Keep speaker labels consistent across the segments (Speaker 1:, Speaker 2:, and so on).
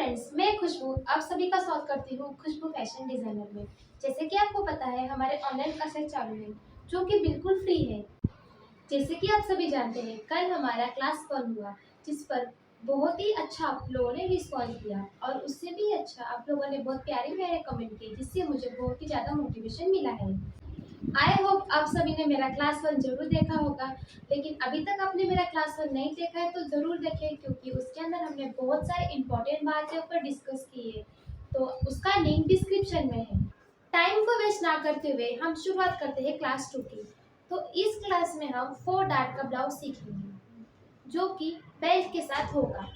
Speaker 1: Friends, मैं खुशबू आप सभी का स्वागत करती हूँ खुशबू फैशन डिजाइनर में। जैसे कि आपको पता है, हमारे ऑनलाइन क्लासेस चालू है जो कि बिल्कुल फ्री है। जैसे कि आप सभी जानते हैं, कल हमारा क्लास 1 हुआ जिस पर बहुत ही अच्छा आप लोगों ने रिस्पॉन्स दिया और उससे भी अच्छा आप लोगों ने बहुत प्यारे प्यारे कमेंट किए, जिससे मुझे बहुत ही ज़्यादा मोटिवेशन मिला है। आई होप आप सभी ने मेरा क्लास 1 जरूर देखा होगा, लेकिन अभी तक आपने मेरा क्लास 1 नहीं देखा है तो ज़रूर देखें, क्योंकि उसके अंदर हमने बहुत सारे इंपॉर्टेंट बातें ऊपर डिस्कस की है। तो उसका लिंक डिस्क्रिप्शन में है। टाइम को वेस्ट ना करते हुए हम शुरुआत करते हैं क्लास 2 की। तो इस क्लास में हम 4 डार्ट का ब्लाउज सीखेंगे जो कि बेल्ट के साथ होगा।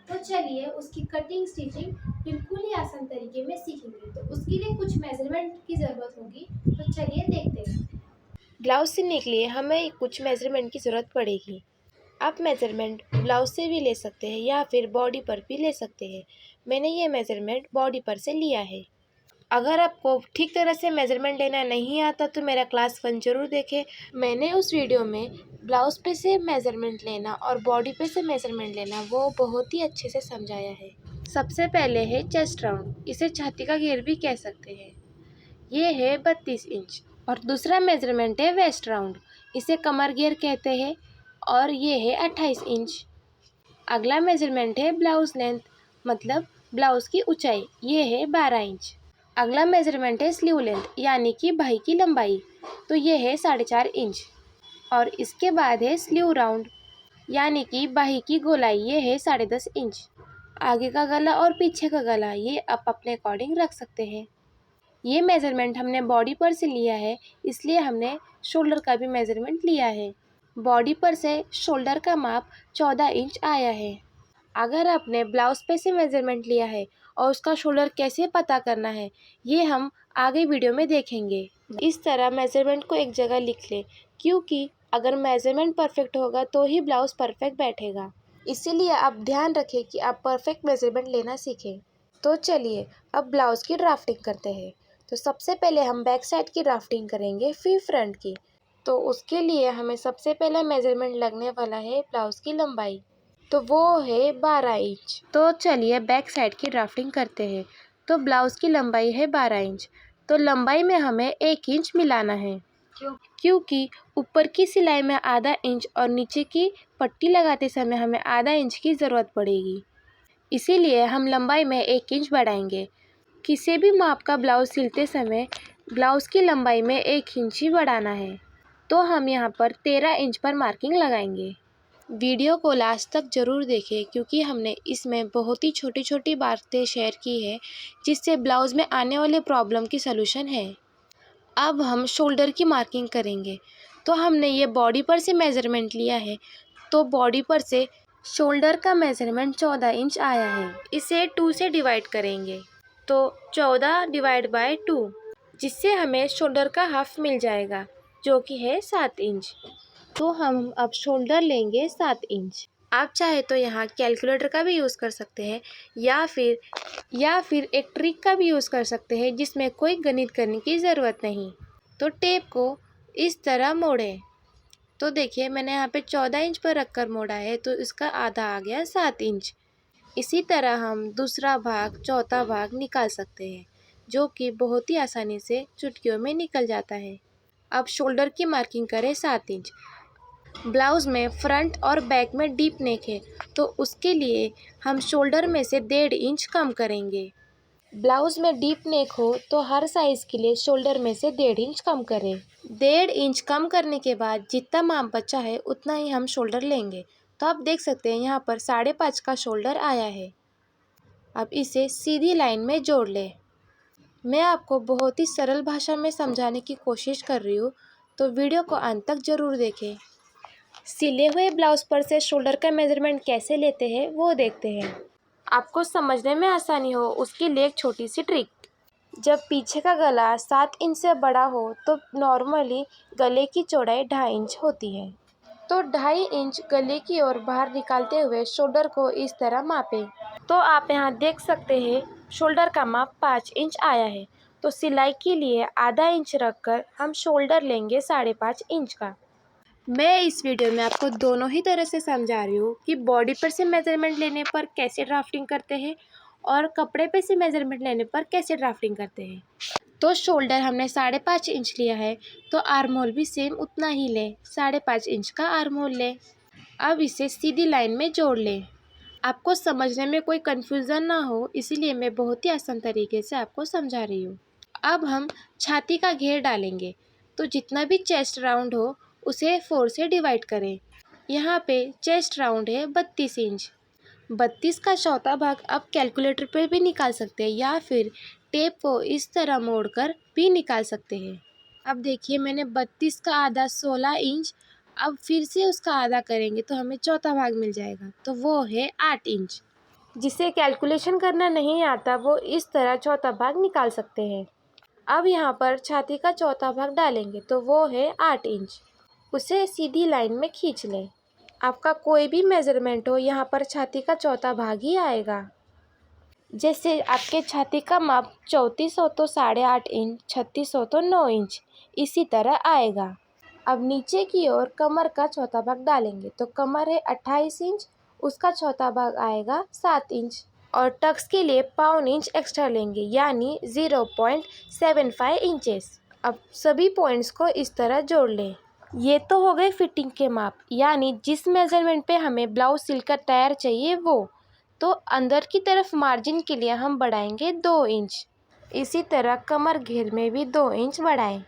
Speaker 1: तो चलिए उसकी कटिंग स्टिचिंग बिल्कुल ही आसान तरीके में सीखेंगे। तो उसके लिए कुछ मेजरमेंट की ज़रूरत होगी, तो चलिए देखते हैं। ब्लाउज सिलने के लिए हमें कुछ मेजरमेंट की ज़रूरत पड़ेगी। आप मेजरमेंट ब्लाउज से भी ले सकते हैं या फिर बॉडी पर भी ले सकते हैं। मैंने ये मेजरमेंट बॉडी पर से लिया है। अगर आपको ठीक तरह से मेजरमेंट लेना नहीं आता तो मेरा क्लास 1 जरूर देखें। मैंने उस वीडियो में ब्लाउज पे से मेजरमेंट लेना और बॉडी पे से मेजरमेंट लेना वो बहुत ही अच्छे से समझाया है। सबसे पहले है चेस्ट राउंड, इसे छाती का घेर भी कह सकते हैं। ये है 32 इंच। और दूसरा मेजरमेंट है वेस्ट राउंड, इसे कमर घेर कहते हैं और ये है 28 इंच। अगला मेजरमेंट है ब्लाउज लेंथ, मतलब ब्लाउज की ऊंचाई, ये है 12 इंच। अगला मेजरमेंट है स्लीव लेंथ, यानी कि बाही की लंबाई, तो ये है 4.5 इंच। और इसके बाद है स्लीव राउंड, यानी कि बाही की गोलाई, ये है 10.5 इंच। आगे का गला और पीछे का गला ये आप अपने अकॉर्डिंग रख सकते हैं। ये मेज़रमेंट हमने बॉडी पर से लिया है, इसलिए हमने शोल्डर का भी मेज़रमेंट लिया है। बॉडी पर से शोल्डर का माप 14 इंच आया है। अगर आपने ब्लाउज पे से मेज़रमेंट लिया है और उसका शोल्डर कैसे पता करना है, ये हम आगे वीडियो में देखेंगे। इस तरह मेज़रमेंट को एक जगह लिख लें, क्योंकि अगर मेज़रमेंट परफेक्ट होगा तो ही ब्लाउज परफेक्ट बैठेगा। इसीलिए आप ध्यान रखें कि आप परफेक्ट मेज़रमेंट लेना सीखें। तो चलिए अब ब्लाउज की ड्राफ्टिंग करते हैं। तो सबसे पहले हम बैक साइड की ड्राफ्टिंग करेंगे, फिर फ्रंट की। तो उसके लिए हमें सबसे पहला मेज़रमेंट लगने वाला है ब्लाउज की लंबाई, तो वो है 12 इंच। तो चलिए बैक साइड की ड्राफ्टिंग करते हैं। तो ब्लाउज की लंबाई है 12 इंच, तो लंबाई में हमें 1 इंच मिलाना है, क्योंकि ऊपर की सिलाई में आधा इंच और नीचे की पट्टी लगाते समय हमें आधा इंच की ज़रूरत पड़ेगी। इसीलिए हम लंबाई में 1 इंच बढ़ाएंगे। किसी भी माप का ब्लाउज सिलते समय ब्लाउज की लंबाई में 1 इंच ही बढ़ाना है। तो हम यहाँ पर 13 इंच पर मार्किंग लगाएंगे। वीडियो को लास्ट तक ज़रूर देखें, क्योंकि हमने इसमें बहुत ही छोटी छोटी बातें शेयर की है जिससे ब्लाउज में आने वाले प्रॉब्लम की सलूशन है। अब हम शोल्डर की मार्किंग करेंगे। तो हमने ये बॉडी पर से मेज़रमेंट लिया है, तो बॉडी पर से शोल्डर का मेज़रमेंट 14 इंच आया है। इसे 2 से डिवाइड करेंगे, तो 14 डिवाइड बाय 2, जिससे हमें शोल्डर का हाफ मिल जाएगा जो कि है 7 इंच। तो हम अब शोल्डर लेंगे 7 इंच। आप चाहे तो यहाँ कैलकुलेटर का भी यूज़ कर सकते हैं या फिर एक ट्रिक का भी यूज़ कर सकते हैं जिसमें कोई गणित करने की ज़रूरत नहीं। तो टेप को इस तरह मोड़ें। तो देखिए मैंने यहाँ पे 14 इंच पर रखकर मोड़ा है, तो इसका आधा आ गया 7 इंच। इसी तरह हम दूसरा भाग, चौथा भाग निकाल सकते हैं, जो कि बहुत ही आसानी से चुटकियों में निकल जाता है। अब शोल्डर की मार्किंग करें 7 इंच। ब्लाउज़ में फ्रंट और बैक में डीप नेक है, तो उसके लिए हम शोल्डर में से 1.5 इंच कम करेंगे। ब्लाउज़ में डीप नेक हो तो हर साइज़ के लिए शोल्डर में से 1.5 इंच कम करें। 1.5 इंच कम करने के बाद जितना माप बचा है उतना ही हम शोल्डर लेंगे। तो आप देख सकते हैं यहाँ पर 5.5 का शोल्डर आया है। अब इसे सीधी लाइन में जोड़ लें। मैं आपको बहुत ही सरल भाषा में समझाने की कोशिश कर रही हूँ, तो वीडियो को अंत तक ज़रूर देखें। सिले हुए ब्लाउज पर से शोल्डर का मेज़रमेंट कैसे लेते हैं वो देखते हैं। आपको समझने में आसानी हो उसके लिए एक छोटी सी ट्रिक। जब पीछे का गला 7 इंच से बड़ा हो तो नॉर्मली गले की चौड़ाई 2.5 इंच होती है। तो 2.5 इंच गले की ओर बाहर निकालते हुए शोल्डर को इस तरह मापें। तो आप यहाँ देख सकते हैं शोल्डर का माप 5 इंच आया है। तो सिलाई के लिए आधा इंच रखकर हम शोल्डर लेंगे 5.5 इंच का। मैं इस वीडियो में आपको दोनों ही तरह से समझा रही हूँ कि बॉडी पर से मेज़रमेंट लेने पर कैसे ड्राफ्टिंग करते हैं
Speaker 2: और कपड़े पे से मेज़रमेंट लेने पर कैसे ड्राफ्टिंग करते हैं। तो शोल्डर हमने 5.5 इंच लिया है, तो आर्म होल भी सेम उतना ही ले, 5.5 इंच का आर्म होल ले। अब इसे सीधी लाइन में जोड़ लें। आपको समझने में कोई कन्फ्यूज़न ना हो, इसीलिए मैं बहुत ही आसान तरीके से आपको समझा रही हूँ। अब हम छाती का घेर डालेंगे, तो जितना भी चेस्ट राउंड हो उसे 4 से डिवाइड करें। यहाँ पे चेस्ट राउंड है 32 इंच। 32 का चौथा भाग आप कैलकुलेटर पे भी निकाल सकते हैं या फिर टेप को इस तरह मोड़कर भी निकाल सकते हैं। अब देखिए मैंने 32 का आधा 16 इंच, अब फिर से उसका आधा करेंगे तो हमें चौथा भाग मिल जाएगा, तो वो है 8 इंच। जिसे कैलकुलेशन करना नहीं आता वो इस तरह चौथा भाग निकाल सकते हैं। अब यहाँ पर छाती का चौथा भाग डालेंगे तो वो है 8 इंच। उसे सीधी लाइन में खींच लें। आपका कोई भी मेज़रमेंट हो, यहाँ पर छाती का चौथा भाग ही आएगा। जैसे आपके छाती का माप 34 हो तो 8.5 इंच, 36 हो तो 9 इंच, इसी तरह आएगा। अब नीचे की ओर कमर का चौथा भाग डालेंगे तो कमर है 28 इंच, उसका चौथा भाग आएगा 7 इंच। और टक्स के लिए 1/4 इंच एक्स्ट्रा लेंगे, यानी 0.75 इंचेस। अब सभी पॉइंट्स को इस तरह जोड़ लें। ये तो हो गए फिटिंग के माप, यानी जिस मेज़रमेंट पे हमें ब्लाउज सिलकर तैयार चाहिए वो। तो अंदर की तरफ मार्जिन के लिए हम बढ़ाएंगे 2 इंच। इसी तरह कमर घेर में भी 2 इंच बढ़ाएं।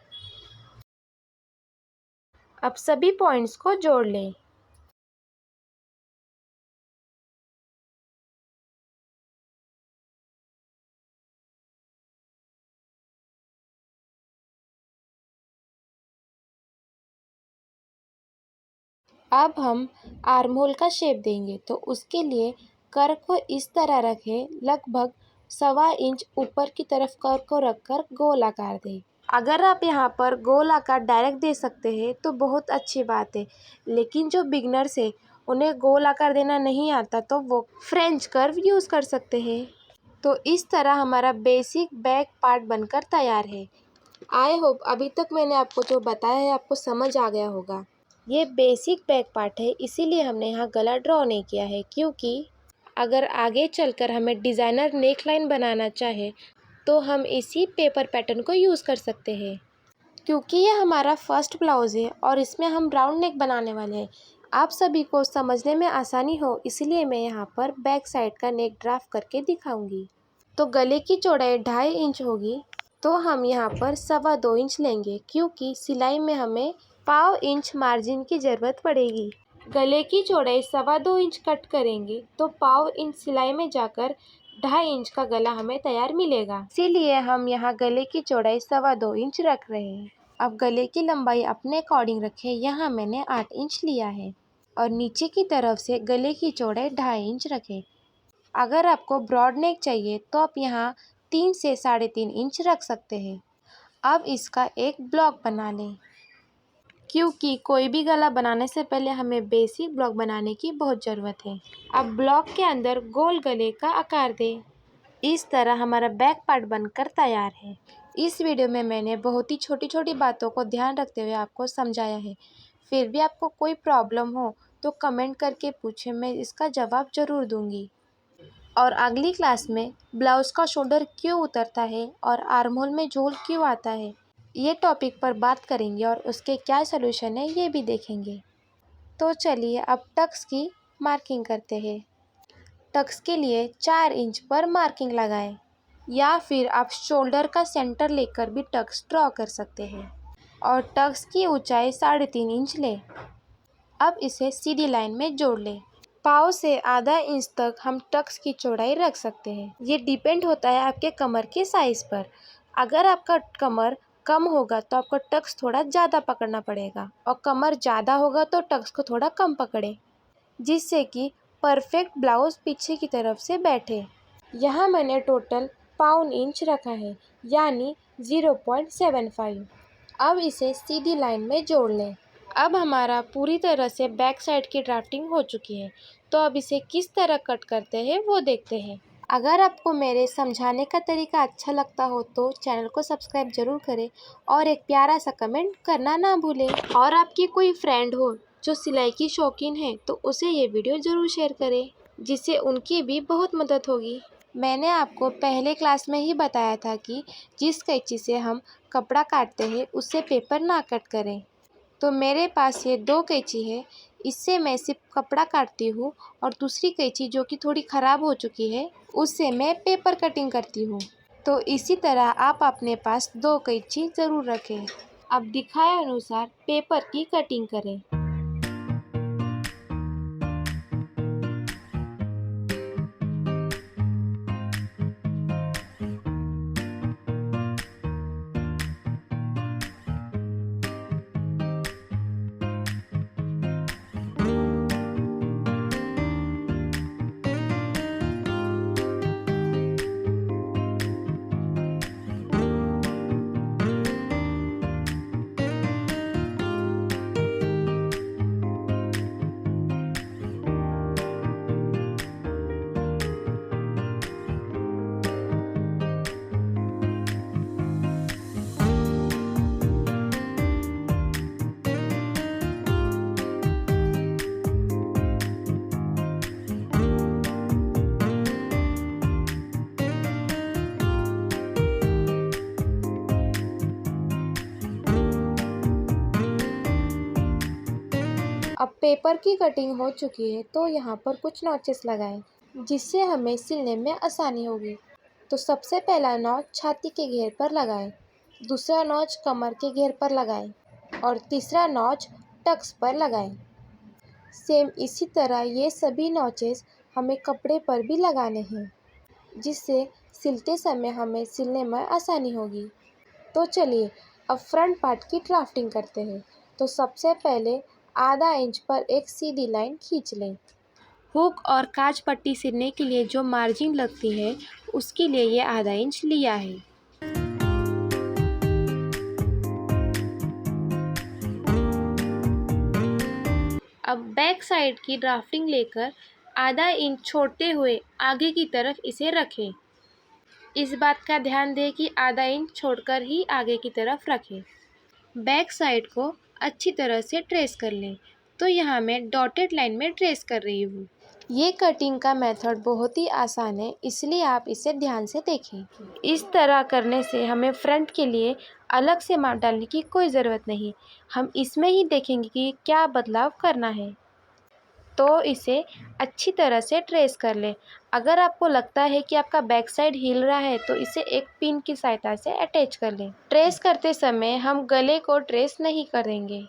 Speaker 2: अब सभी पॉइंट्स को जोड़ लें। अब हम आर्म होल का शेप देंगे, तो उसके लिए कर को इस तरह रखें, लगभग 1.25 इंच ऊपर की तरफ कर को रखकर गोल आकार दें। अगर आप यहाँ पर गोल आकार डायरेक्ट दे सकते हैं तो बहुत अच्छी बात है, लेकिन जो बिगनर्स है उन्हें गोल आकार देना नहीं आता तो वो फ्रेंच कर्व यूज़ कर सकते हैं। तो इस तरह हमारा बेसिक बैक पार्ट बनकर तैयार है। आई होप अभी तक मैंने आपको जो बताया है आपको समझ आ गया होगा। ये बेसिक बैक पार्ट है, इसीलिए हमने यहाँ गला ड्रॉ नहीं किया है, क्योंकि अगर आगे चलकर हमें डिज़ाइनर नेक लाइन बनाना चाहे तो हम इसी पेपर पैटर्न को यूज़ कर सकते हैं। क्योंकि ये हमारा फर्स्ट ब्लाउज़ है और इसमें हम राउंड नेक बनाने वाले हैं, आप सभी को समझने में आसानी हो इसलिए मैं यहाँ पर बैक साइड का नेक ड्राफ्ट करके दिखाऊंगी। तो गले की चौड़ाई 2.5 इंच होगी, तो हम यहाँ पर 2.25 इंच लेंगे, क्योंकि सिलाई में हमें 1/4 इंच मार्जिन की ज़रूरत पड़ेगी। गले की चौड़ाई 2.25 इंच कट करेंगे तो 1/4 इंच सिलाई में जाकर 2.5 इंच का गला हमें तैयार मिलेगा। इसीलिए हम यहाँ गले की चौड़ाई 2.25 इंच रख रहे हैं। अब गले की लंबाई अपने अकॉर्डिंग रखें, यहाँ मैंने 8 इंच लिया है और नीचे की तरफ से गले की चौड़ाई 2.5 इंच रखें। अगर आपको ब्रॉड नेक चाहिए तो आप यहाँ 3 से 3.5 इंच रख सकते हैं। अब इसका एक ब्लॉक बना लें, क्योंकि कोई भी गला बनाने से पहले हमें बेसिक ब्लॉक बनाने की बहुत ज़रूरत है। अब ब्लॉक के अंदर गोल गले का आकार दें। इस तरह हमारा बैक पार्ट बनकर तैयार है। इस वीडियो में मैंने बहुत ही छोटी छोटी बातों को ध्यान रखते हुए आपको समझाया है। फिर भी आपको कोई प्रॉब्लम हो तो कमेंट करके पूछें, मैं इसका जवाब ज़रूर दूंगी। और अगली क्लास में ब्लाउज़ का शोल्डर क्यों उतरता है और आर्म होल में झोल क्यों आता है, ये टॉपिक पर बात करेंगे और उसके क्या सलूशन है ये भी देखेंगे। तो चलिए अब टक्स की मार्किंग करते हैं। टक्स के लिए 4 इंच पर मार्किंग लगाएं, या फिर आप शोल्डर का सेंटर लेकर भी टक्स ड्रॉ कर सकते हैं। और टक्स की ऊंचाई 3.5 इंच लें। अब इसे सीधी लाइन में जोड़ लें। पाँव से आधा इंच तक हम टक्स की चौड़ाई रख सकते हैं। ये डिपेंड होता है आपके कमर के साइज़ पर। अगर आपका कमर कम होगा तो आपको टक्स थोड़ा ज़्यादा पकड़ना पड़ेगा, और कमर ज़्यादा होगा तो टक्स को थोड़ा कम पकड़े, जिससे कि परफेक्ट ब्लाउज़ पीछे की तरफ से बैठे। यहाँ मैंने टोटल 1/4 इंच रखा है, यानी 0.75। अब इसे सीधी लाइन में जोड़ लें। अब हमारा पूरी तरह से बैक साइड की ड्राफ्टिंग हो चुकी है, तो अब इसे किस तरह कट करते हैं वो देखते हैं। अगर आपको मेरे समझाने का तरीका अच्छा लगता हो तो चैनल को सब्सक्राइब ज़रूर करें और एक प्यारा सा कमेंट करना ना भूलें। और आपकी कोई फ्रेंड हो जो सिलाई की शौकीन है तो उसे ये वीडियो ज़रूर शेयर करें, जिससे उनकी भी बहुत मदद होगी। मैंने आपको पहले क्लास में ही बताया था कि जिस कैंची से हम कपड़ा काटते हैं उससे पेपर ना कट करें। तो मेरे पास ये 2 कैंची है, इससे मैं सिर्फ कपड़ा काटती हूँ और दूसरी कैंची जो कि थोड़ी ख़राब हो चुकी है उससे मैं पेपर कटिंग करती हूँ। तो इसी तरह आप अपने पास 2 कैंची ज़रूर रखें। अब दिखाए अनुसार पेपर की कटिंग करें। अब पेपर की कटिंग हो चुकी है तो यहाँ पर कुछ नॉचेस लगाएं जिससे हमें सिलने में आसानी होगी। तो सबसे पहला नॉच छाती के घेर पर लगाएं, दूसरा नॉच कमर के घेर पर लगाएं और तीसरा नॉच टक्स पर लगाएं। सेम इसी तरह ये सभी नॉचेस हमें कपड़े पर भी लगाने हैं जिससे सिलते समय हमें सिलने में आसानी होगी। तो चलिए अब फ्रंट पार्ट की ड्राफ्टिंग करते हैं। तो सबसे पहले आधा इंच पर एक सीधी लाइन खींच लें। हुक और काज पट्टी सिलने के लिए जो मार्जिन लगती है उसके लिए ये आधा इंच लिया है। अब बैक साइड की ड्राफ्टिंग लेकर आधा इंच छोड़ते हुए आगे की तरफ इसे रखें। इस बात का ध्यान दें कि आधा इंच छोड़कर ही आगे की तरफ रखें। बैक साइड को अच्छी तरह से ट्रेस कर लें। तो यहाँ मैं डॉटेड लाइन में ट्रेस कर रही हूँ। ये कटिंग का मेथड बहुत ही आसान है, इसलिए आप इसे ध्यान से देखें। इस तरह करने से हमें फ्रंट के लिए अलग से माप डालने की कोई ज़रूरत नहीं। हम इसमें ही देखेंगे कि क्या बदलाव करना है। तो इसे अच्छी तरह से ट्रेस कर लें। अगर आपको लगता है कि आपका बैक साइड हिल रहा है तो इसे एक पिन की सहायता से अटैच कर लें। ट्रेस करते समय हम गले को ट्रेस नहीं करेंगे।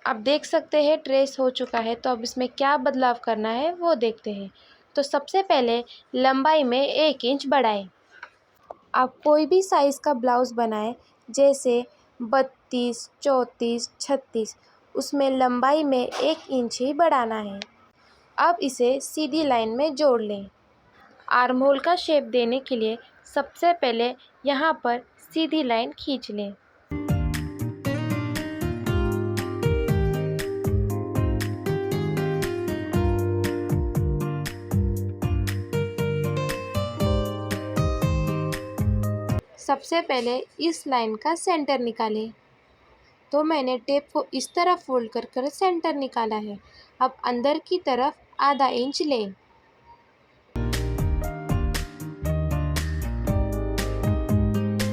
Speaker 2: आप देख सकते हैं ट्रेस हो चुका है। तो अब इसमें क्या बदलाव करना है वो देखते हैं। तो सबसे पहले लंबाई में 1 इंच बढ़ाएं। आप कोई भी साइज़ का ब्लाउज़ बनाएं, जैसे 32, 34, 36, उसमें लंबाई में 1 इंच ही बढ़ाना है। अब इसे सीधी लाइन में जोड़ लें। आर्म होल का शेप देने के लिए सबसे पहले यहाँ पर सीधी लाइन खींच लें। सबसे पहले इस लाइन का सेंटर निकालें। तो मैंने टेप को इस तरह फोल्ड कर सेंटर निकाला है। अब अंदर की तरफ आधा इंच लें।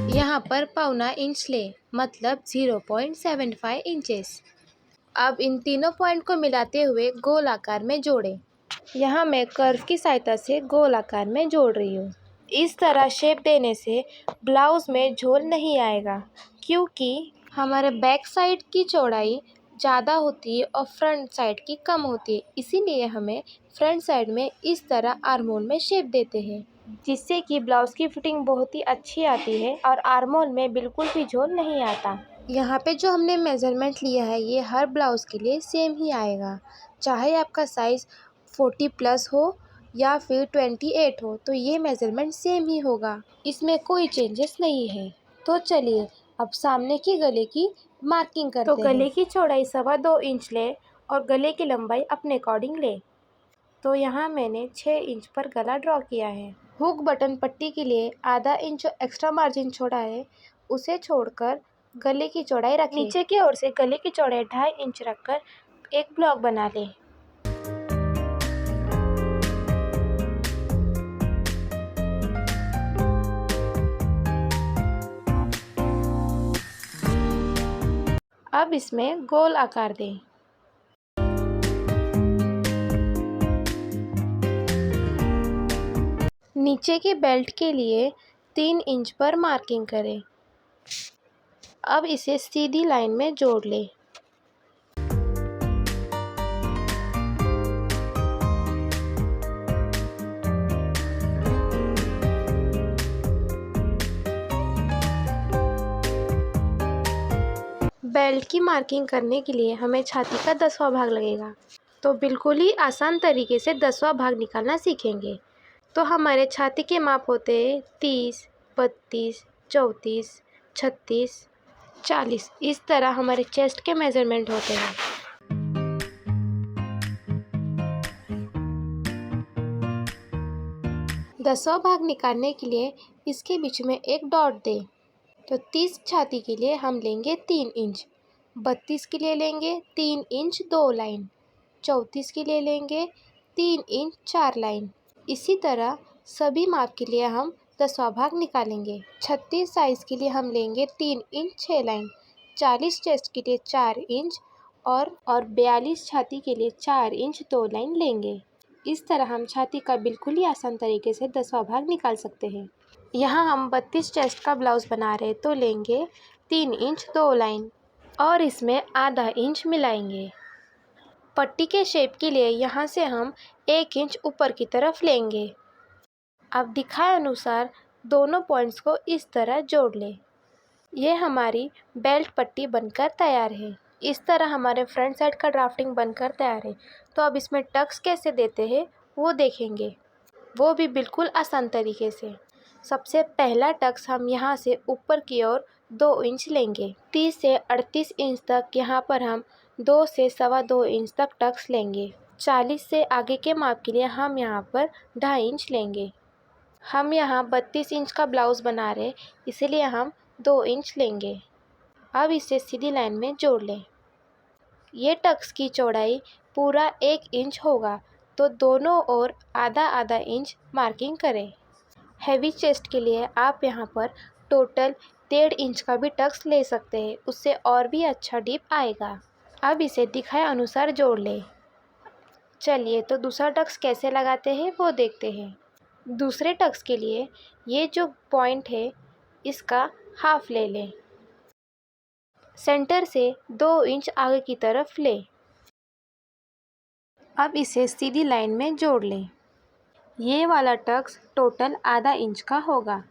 Speaker 2: यहाँ पर पौना इंच लें, मतलब 0.75 इंचेस। अब इन तीनों पॉइंट को मिलाते हुए गोल आकार में जोड़ें। यहाँ मैं कर्व की सहायता से गोल आकार में जोड़ रही हूँ। इस तरह शेप देने से ब्लाउज़ में झोल नहीं आएगा, क्योंकि हमारे बैक साइड की चौड़ाई ज़्यादा होती है और फ्रंट साइड की कम होती है। इसीलिए हमें फ्रंट साइड में इस तरह आर्म होल में शेप देते हैं, जिससे कि ब्लाउज़ की फिटिंग बहुत ही अच्छी आती है और आर्म होल में बिल्कुल भी झोल नहीं आता। यहाँ पे जो हमने मेज़रमेंट लिया है ये हर ब्लाउज़ के लिए सेम ही आएगा, चाहे आपका साइज़ 40+ हो या फिर 28 हो, तो ये मेज़रमेंट सेम ही होगा, इसमें कोई चेंजेस नहीं है। तो चलिए अब सामने की गले की मार्किंग करते हैं। तो गले की चौड़ाई 2.25 इंच ले और गले की लंबाई अपने अकॉर्डिंग ले। तो यहाँ मैंने 6 इंच पर गला ड्रॉ किया है। हुक बटन पट्टी के लिए आधा इंच जो एक्स्ट्रा मार्जिन छोड़ा है उसे छोड़कर गले की चौड़ाई रखें। नीचे की ओर से गले की चौड़ाई 2.5 इंच रखकर एक ब्लॉक बना लें। अब इसमें गोल आकार दें। नीचे के बेल्ट के लिए 3 इंच पर मार्किंग करें। अब इसे सीधी लाइन में जोड़ लें। बेल्ट की मार्किंग करने के लिए हमें छाती का 10वां भाग लगेगा, तो बिल्कुल ही आसान तरीके से 10वां भाग निकालना सीखेंगे। तो हमारे छाती के माप होते हैं 30, 32, 34, 36, 40। इस तरह हमारे चेस्ट के मेजरमेंट होते हैं। दसवां भाग निकालने के लिए इसके बीच में एक डॉट दें। तो 30 छाती के लिए हम लेंगे 3 इंच, 32 के लिए लेंगे 3 इंच 2 लाइन, 34 के लिए लेंगे 3 इंच 4 लाइन। इसी तरह सभी माप के लिए हम 10वां भाग निकालेंगे। 36 साइज़ के लिए हम लेंगे 3 इंच 6 लाइन, 40 चेस्ट के लिए 4 इंच और 42 छाती के लिए 4 इंच 2 लाइन लेंगे। इस तरह हम छाती का बिल्कुल ही आसान तरीके से 10वां भाग निकाल सकते हैं। यहाँ हम 32 चेस्ट का ब्लाउज़ बना रहे तो लेंगे 3 इंच 2 लाइन और इसमें आधा इंच मिलाएंगे। पट्टी के शेप के लिए यहाँ से हम 1 इंच ऊपर की तरफ लेंगे। अब दिखाए अनुसार दोनों पॉइंट्स को इस तरह जोड़ लें। ये हमारी बेल्ट पट्टी बनकर तैयार है। इस तरह हमारे फ्रंट साइड का ड्राफ्टिंग बनकर तैयार है। तो अब इसमें टक्स कैसे देते हैं वो देखेंगे, वो भी बिल्कुल आसान तरीके से। सबसे पहला टक्स हम यहाँ से ऊपर की ओर 2 इंच लेंगे। 30 से 38 इंच तक यहाँ पर हम 2 से 2.25 इंच तक टक्स लेंगे। 40 से आगे के माप के लिए हम यहाँ पर 2.5 इंच लेंगे। हम यहाँ 32 इंच का ब्लाउज़ बना रहे इसलिए हम 2 इंच लेंगे। अब इसे सीधी लाइन में जोड़ लें। ये टक्स की चौड़ाई पूरा 1 इंच होगा, तो दोनों ओर आधा आधा इंच मार्किंग करें। हैवी चेस्ट के लिए आप यहाँ पर टोटल 1.5 इंच का भी टक्स ले सकते हैं, उससे और भी अच्छा डीप आएगा। अब इसे दिखाए अनुसार जोड़ लें। चलिए तो दूसरा टक्स कैसे लगाते हैं वो देखते हैं। दूसरे टक्स के लिए ये जो पॉइंट है इसका हाफ ले लें। सेंटर से 2 इंच आगे की तरफ लें। अब इसे सीधी लाइन में जोड़ लें। ये वाला टक्स टोटल आधा इंच का होगा।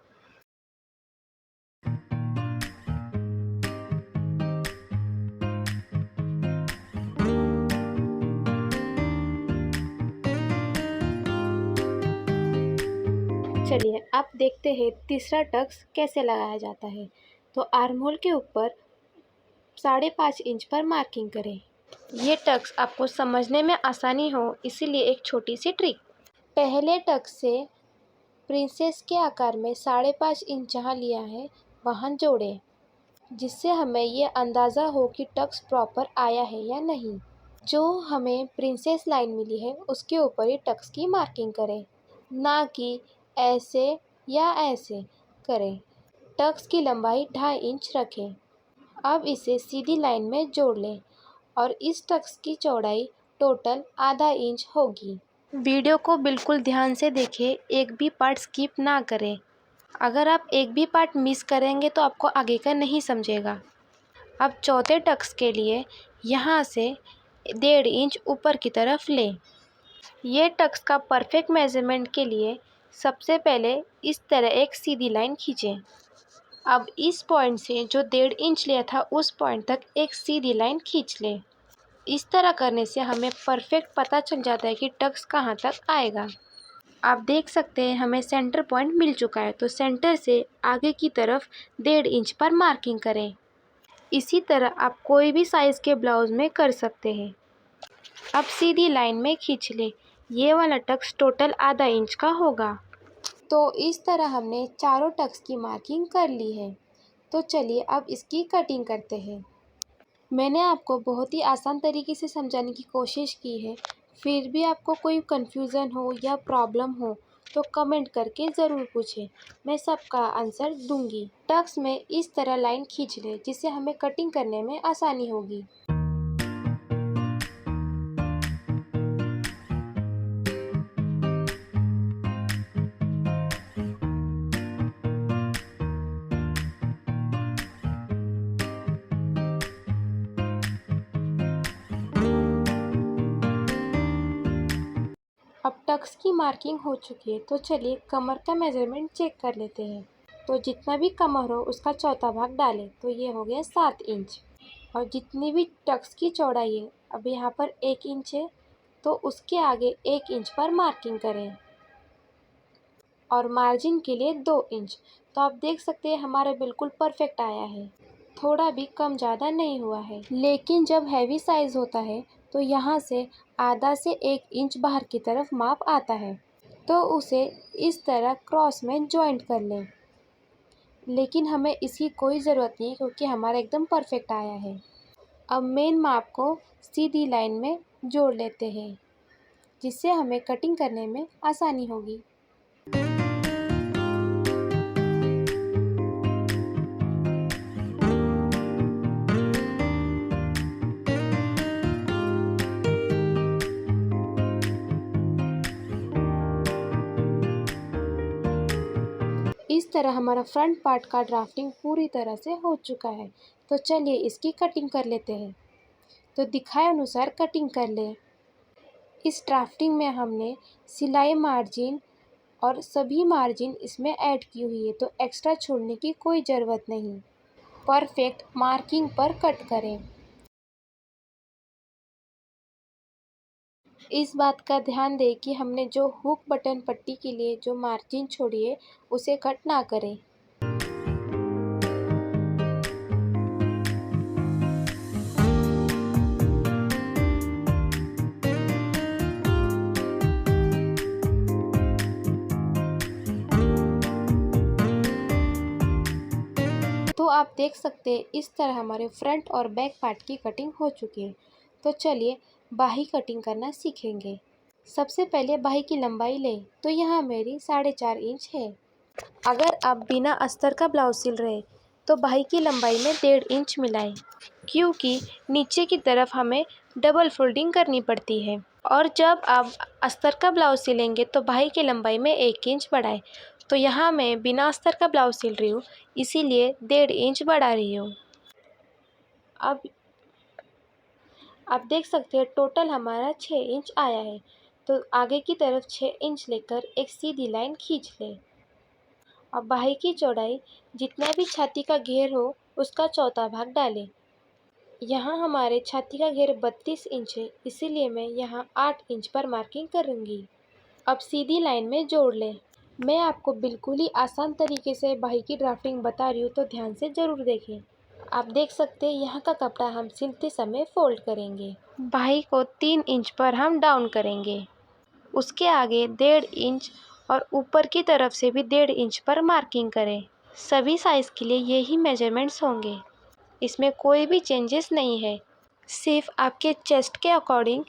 Speaker 2: चलिए अब देखते हैं तीसरा टक्स कैसे लगाया जाता है। तो आर्म होल के ऊपर 5.5 इंच पर मार्किंग करें। ये टक्स आपको समझने में आसानी हो इसीलिए एक छोटी सी ट्रिक। पहले टक्स से प्रिंसेस के आकार में 5.5 इंच जहाँ लिया है वहाँ जोड़ें, जिससे हमें ये अंदाज़ा हो कि टक्स प्रॉपर आया है या नहीं। जो हमें प्रिंसेस लाइन मिली है उसके ऊपर ही टक्स की मार्किंग करें, ना कि ऐसे या ऐसे करें। टक्स की लंबाई 2.5 इंच रखें। अब इसे सीधी लाइन में जोड़ लें और इस टक्स की चौड़ाई टोटल आधा इंच होगी। वीडियो को बिल्कुल ध्यान से देखें, एक भी पार्ट स्किप ना करें। अगर आप एक भी पार्ट मिस करेंगे तो आपको आगे का नहीं समझेगा। अब चौथे टक्स के लिए यहाँ से 1.5 इंच ऊपर की तरफ लें। ये टक्स का परफेक्ट मेजरमेंट के लिए सबसे पहले इस तरह एक सीधी लाइन खींचें। अब इस पॉइंट से जो 1.5 इंच लिया था उस पॉइंट तक एक सीधी लाइन खींच लें। इस तरह करने से हमें परफेक्ट पता चल जाता है कि टक्स कहाँ तक आएगा। आप देख सकते हैं हमें सेंटर पॉइंट मिल चुका है, तो सेंटर से आगे की तरफ 1.5 इंच पर मार्किंग करें। इसी तरह आप कोई भी साइज़ के ब्लाउज़ में कर सकते हैं। अब सीधी लाइन में खींच लें। ये वाला टक्स टोटल आधा इंच का होगा। तो इस तरह हमने चारों टक्स की मार्किंग कर ली है। तो चलिए अब इसकी कटिंग करते हैं। मैंने आपको बहुत ही आसान तरीके से समझाने की कोशिश की है, फिर भी आपको कोई कन्फ्यूज़न हो या प्रॉब्लम हो तो कमेंट करके ज़रूर पूछें, मैं सबका आंसर दूंगी। टक्स में इस तरह लाइन खींच लें जिससे हमें कटिंग करने में आसानी होगी। अब टक्स की मार्किंग हो चुकी है, तो चलिए कमर का मेजरमेंट चेक कर लेते हैं। तो जितना भी कमर हो उसका चौथा भाग डालें, तो ये हो गया 7 इंच। और जितनी भी टक्स की चौड़ाई है, अब यहाँ पर 1 इंच है, तो उसके आगे 1 इंच पर मार्किंग करें और मार्जिन के लिए 2 इंच। तो आप देख सकते हैं हमारा बिल्कुल परफेक्ट आया है, थोड़ा भी कम ज़्यादा नहीं हुआ है। लेकिन जब हैवी साइज़ होता है तो यहाँ से आधा से 1 इंच बाहर की तरफ माप आता है, तो उसे इस तरह क्रॉस में जॉइंट कर लें। लेकिन हमें इसकी कोई ज़रूरत नहीं है क्योंकि हमारा एकदम परफेक्ट आया है। अब मेन माप को सीधी लाइन में जोड़ लेते हैं, जिससे हमें कटिंग करने में आसानी होगी। इस तरह हमारा फ्रंट पार्ट का ड्राफ्टिंग पूरी तरह से हो चुका है। तो चलिए इसकी कटिंग कर लेते हैं। तो दिखाए अनुसार कटिंग कर लें। इस ड्राफ्टिंग में हमने सिलाई मार्जिन और सभी मार्जिन इसमें ऐड की हुई है, तो एक्स्ट्रा छोड़ने की कोई ज़रूरत नहीं। परफेक्ट मार्किंग पर कट करें। इस बात का ध्यान दें कि हमने जो हुक बटन पट्टी के लिए जो मार्जिन छोड़ी है उसे कट ना करें। तो आप देख सकते हैं इस तरह हमारे फ्रंट और बैक पार्ट की कटिंग हो चुकी है। तो चलिए बाही कटिंग करना सीखेंगे। सबसे पहले बाही की लंबाई लें, तो यहाँ मेरी 4.5 इंच है। अगर आप बिना अस्तर का ब्लाउज सिल रहे तो बाही की लंबाई में 1.5 इंच मिलाएं, क्योंकि नीचे की तरफ हमें डबल फोल्डिंग करनी पड़ती है। और जब आप अस्तर का ब्लाउज सिलेंगे तो बाही की लंबाई में 1 इंच बढ़ाएं। तो यहाँ मैं बिना अस्तर का ब्लाउज सिल रही हूँ, इसीलिए 1.5 इंच बढ़ा रही हूँ। अब आप देख सकते हैं टोटल हमारा 6 इंच आया है। तो आगे की तरफ 6 इंच लेकर एक सीधी लाइन खींच लें। अब बाही की चौड़ाई जितना भी छाती का घेर हो उसका चौथा भाग डालें। यहाँ हमारे छाती का घेर 32 इंच है, इसीलिए मैं यहाँ 8 इंच पर मार्किंग करूँगी। अब सीधी लाइन में जोड़ लें। मैं आपको बिल्कुल ही आसान तरीके से बाही की ड्राफ्टिंग बता रही हूँ, तो ध्यान से ज़रूर देखें। आप देख सकते हैं यहाँ का कपड़ा हम सिलते समय फोल्ड करेंगे। बाही को 3 इंच पर हम डाउन करेंगे, उसके आगे 1.5 इंच और ऊपर की तरफ से भी 1.5 इंच पर मार्किंग करें। सभी साइज़ के लिए यही मेजरमेंट्स होंगे, इसमें कोई भी चेंजेस नहीं है। सिर्फ आपके चेस्ट के अकॉर्डिंग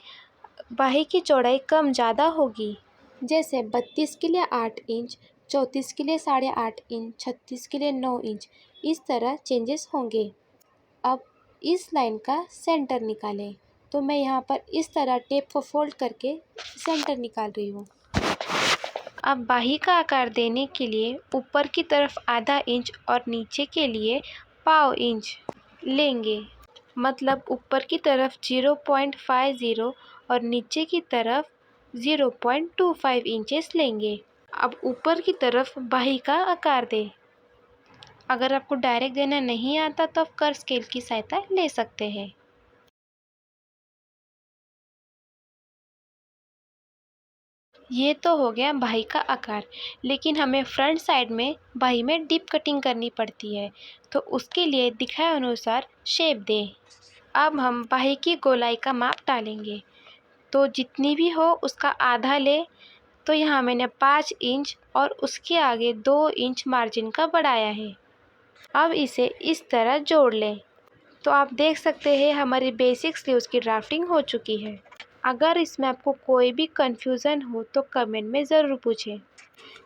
Speaker 2: बाही की चौड़ाई कम ज़्यादा होगी। जैसे 32 के लिए 8 इंच, 34 के लिए 8.5 इंच, 36 के लिए 9 इंच, इस तरह चेंजेस होंगे। अब इस लाइन का सेंटर निकालें। तो मैं यहाँ पर इस तरह टेप को फोल्ड करके सेंटर निकाल रही हूँ। अब बाही का आकार देने के लिए ऊपर की तरफ आधा इंच और नीचे के लिए 1/4 इंच लेंगे। मतलब ऊपर की तरफ 0.50 और नीचे की तरफ 0.25 इंचेस लेंगे। अब ऊपर की तरफ बाही का आकार दें। अगर आपको डायरेक्ट देना नहीं आता तो आप कर्व स्केल की सहायता ले सकते हैं। ये तो हो गया बाही का आकार, लेकिन हमें फ्रंट साइड में बाही में डीप कटिंग करनी पड़ती है, तो उसके लिए दिखाए अनुसार शेप दें। अब हम बाही की गोलाई का माप डालेंगे, तो जितनी भी हो उसका आधा ले। तो यहाँ मैंने 5 इंच और उसके आगे 2 इंच मार्जिन का बढ़ाया है। अब इसे इस तरह जोड़ लें। तो आप देख सकते हैं हमारी बेसिक स्लीव्स की ड्राफ्टिंग हो चुकी है। अगर इसमें आपको कोई भी कन्फ्यूज़न हो तो कमेंट में ज़रूर पूछें।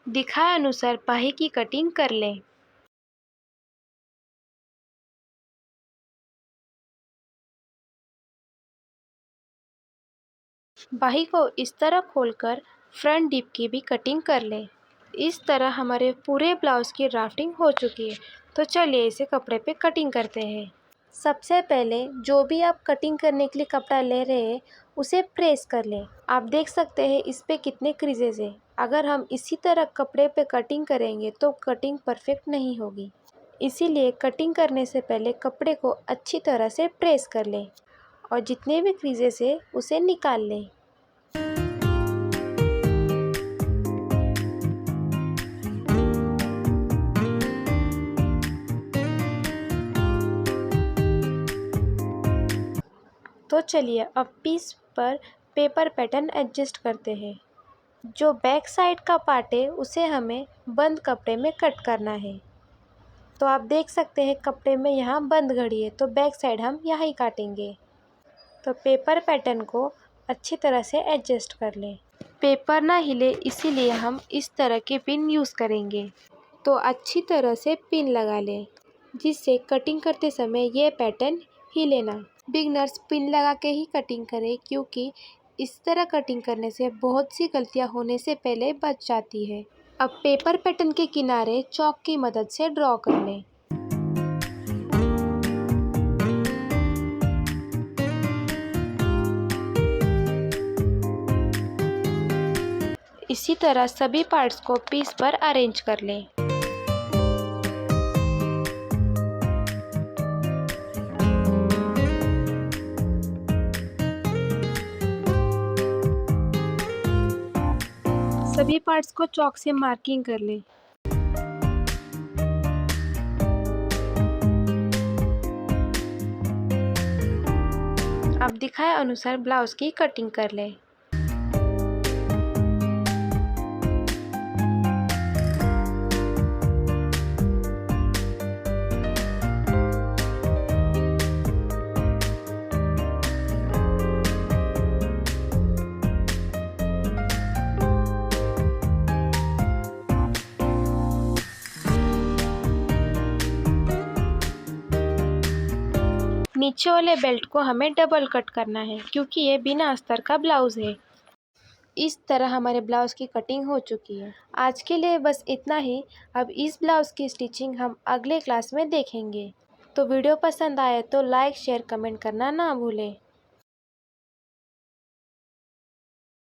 Speaker 2: दिखाए अनुसार बाही की कटिंग कर लें। बाही को इस तरह खोलकर फ्रंट डिप की भी कटिंग कर लें। इस तरह हमारे पूरे ब्लाउज़ की ड्राफ्टिंग हो चुकी है। तो चलिए इसे कपड़े पे कटिंग करते हैं। सबसे पहले जो भी आप कटिंग करने के लिए कपड़ा ले रहे हैं उसे प्रेस कर लें। आप देख सकते हैं इस पे कितने क्रीजेज हैं। अगर हम इसी तरह कपड़े पे कटिंग करेंगे तो कटिंग परफेक्ट नहीं होगी। इसीलिए कटिंग करने से पहले कपड़े को अच्छी तरह से प्रेस कर लें और जितने भी क्रीजेस हैं उसे निकाल लें। तो चलिए अब पीस पर पेपर पैटर्न एडजस्ट करते हैं। जो बैक साइड का पार्ट है उसे हमें बंद कपड़े में कट करना है। तो आप देख सकते हैं कपड़े में यहाँ बंद घड़ी है तो बैक साइड हम यहाँ ही काटेंगे। तो पेपर पैटर्न को अच्छी तरह से एडजस्ट कर लें। पेपर ना हिले इसीलिए हम इस तरह के पिन यूज़ करेंगे। तो अच्छी तरह से पिन लगा लें जिससे कटिंग करते समय ये पैटर्न हिले ना। बिगनर्स पिन लगा के ही कटिंग करें क्योंकि इस तरह कटिंग करने से बहुत सी गलतियां होने से पहले बच जाती है। अब पेपर पैटर्न के किनारे चॉक की मदद से ड्रॉ कर लें। इसी तरह सभी पार्ट्स को पीस पर अरेंज कर लें। सभी पार्ट्स को चॉक से मार्किंग कर लें। अब दिखाए अनुसार ब्लाउज की कटिंग कर लें। नीचे वाले बेल्ट को हमें डबल कट करना है क्योंकि ये बिना अस्तर का ब्लाउज़ है। इस तरह हमारे ब्लाउज़ की कटिंग हो चुकी है। आज के लिए बस इतना ही। अब इस ब्लाउज़ की स्टिचिंग हम अगले क्लास में देखेंगे। तो वीडियो पसंद आए तो लाइक शेयर कमेंट करना ना भूलें।